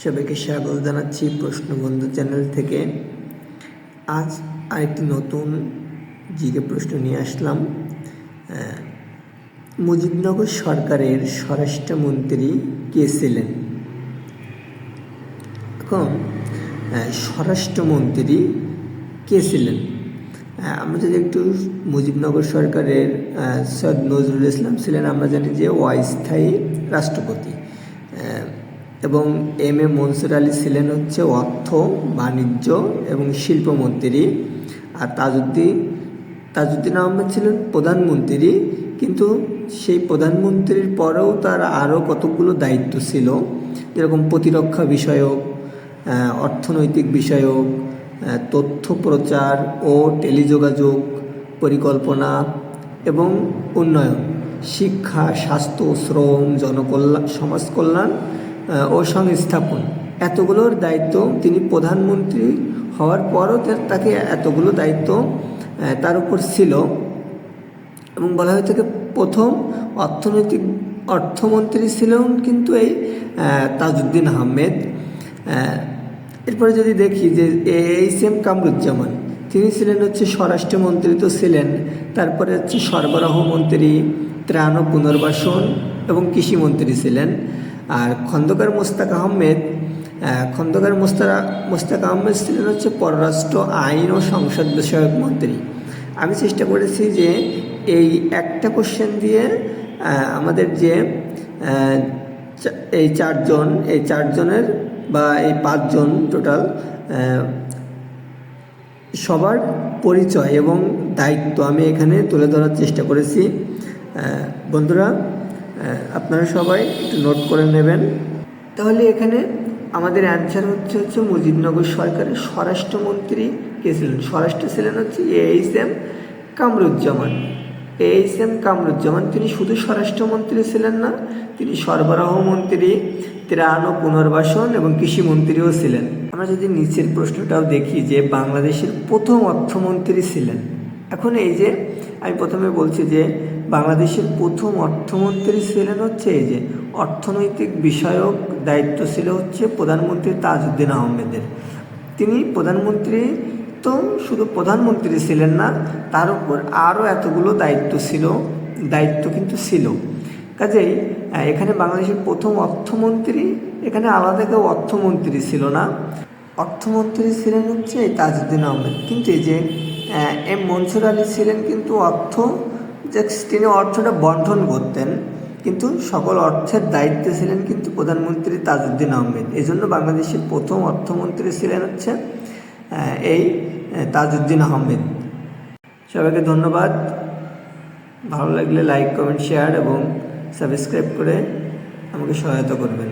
সবাইকে স্বাগত জানাচ্ছি প্রশ্নবন্ধু চ্যানেল থেকে। আজ আরেকটি নতুন জিকে প্রশ্ন নিয়ে আসলাম। মুজিবনগর সরকারের স্বরাষ্ট্রমন্ত্রী কে ছিলেন? এখন স্বরাষ্ট্রমন্ত্রী কে ছিলেন? আমরা যদি একটু মুজিবনগর সরকারের সৈয়দ নজরুল ইসলাম ছিলেন, আমরা জানি যে অস্থায়ী রাষ্ট্রপতি, এবং এম এ মনসুর আলী ছিলেন হচ্ছে অর্থ, বাণিজ্য এবং শিল্পমন্ত্রী। আর তাজউদ্দিন আহমেদ ছিলেন প্রধানমন্ত্রী, কিন্তু সেই প্রধানমন্ত্রীর পরেও তার আরও কতগুলো দায়িত্ব ছিল, যেরকম প্রতিরক্ষা বিষয়ক, অর্থনৈতিক বিষয়ক, তথ্য প্রচার ও টেলিযোগাযোগ, পরিকল্পনা এবং উন্নয়ন, শিক্ষা, স্বাস্থ্য, শ্রম, জনকল্যাণ, সমাজ কল্যাণ ও সংস্থাপন, এতগুলোর দায়িত্ব তিনি প্রধানমন্ত্রী হওয়ার পরও তাকে এতগুলো দায়িত্ব তার উপর ছিল। এবং বলা হয়ে থাকে প্রথম অর্থমন্ত্রী ছিলেন কিন্তু এই তাজউদ্দিন আহমেদ। এরপরে যদি দেখি যে এইচ.এম. কামরুজ্জামান, তিনি ছিলেন হচ্ছে স্বরাষ্ট্রমন্ত্রী তো ছিলেন, তারপরে হচ্ছে সরবরাহ মন্ত্রী, ত্রাণ ও পুনর্বাসন এবং কৃষিমন্ত্রী ছিলেন। আর খন্দকার মোস্তাক আহমেদ ছিলেন হচ্ছে পররাষ্ট্র, আইন ও সংসদ বিষয়ক মন্ত্রী। আমি চেষ্টা করেছি যে এই একটা কোশ্চেন দিয়ে আমাদের যে এই চারজনের বা এই পাঁচজন টোটাল সবার পরিচয় এবং দায়িত্ব আমি এখানে তুলে ধরার চেষ্টা করেছি। বন্ধুরা, আপনারা সবাই একটু নোট করে নেবেন। তাহলে এখানে আমাদের অ্যান্সার হচ্ছে মুজিবনগর সরকারের স্বরাষ্ট্রমন্ত্রী কে ছিলেন? স্বরাষ্ট্র ছিলেন হচ্ছে এইচ.এম. কামরুজ্জামান। তিনি শুধু স্বরাষ্ট্রমন্ত্রী ছিলেন না, তিনি সরবরাহ মন্ত্রী, ত্রাণ ও পুনর্বাসন এবং কৃষিমন্ত্রীও ছিলেন। আমরা যদি নিচের প্রশ্নটাও দেখি যে বাংলাদেশের প্রথম অর্থমন্ত্রী ছিলেন। এখন এই যে আমি প্রথমে বলছি যে বাংলাদেশের প্রথম অর্থমন্ত্রী ছিলেন হচ্ছে এই যে অর্থনৈতিক বিষয়ক দায়িত্ব ছিল হচ্ছে প্রধানমন্ত্রী তাজউদ্দিন আহমেদের। তিনি শুধু প্রধানমন্ত্রী ছিলেন না, তার উপর আরও এতগুলো দায়িত্ব কিন্তু ছিল। কাজেই এখানে বাংলাদেশের প্রথম অর্থমন্ত্রী, এখানে আলাদা কেউ অর্থমন্ত্রী ছিল না, অর্থমন্ত্রী ছিলেন হচ্ছে এই তাজউদ্দিন আহমেদ। কিন্তু এই যে এম মনসুর আলী ছিলেন কিন্তু তিনি অর্থটা বন্টন করতেন, কিন্তু সকল অর্থের দায়িত্বে ছিলেন কিন্তু প্রধানমন্ত্রী তাজউদ্দিন আহমেদ। এই জন্য বাংলাদেশের প্রথম অর্থমন্ত্রী ছিলেন হচ্ছে এই তাজউদ্দিন আহমেদ। সবাইকে ধন্যবাদ। ভালো লাগলে লাইক, কমেন্ট, শেয়ার এবং সাবস্ক্রাইব করে আমাকে সহায়তা করবেন।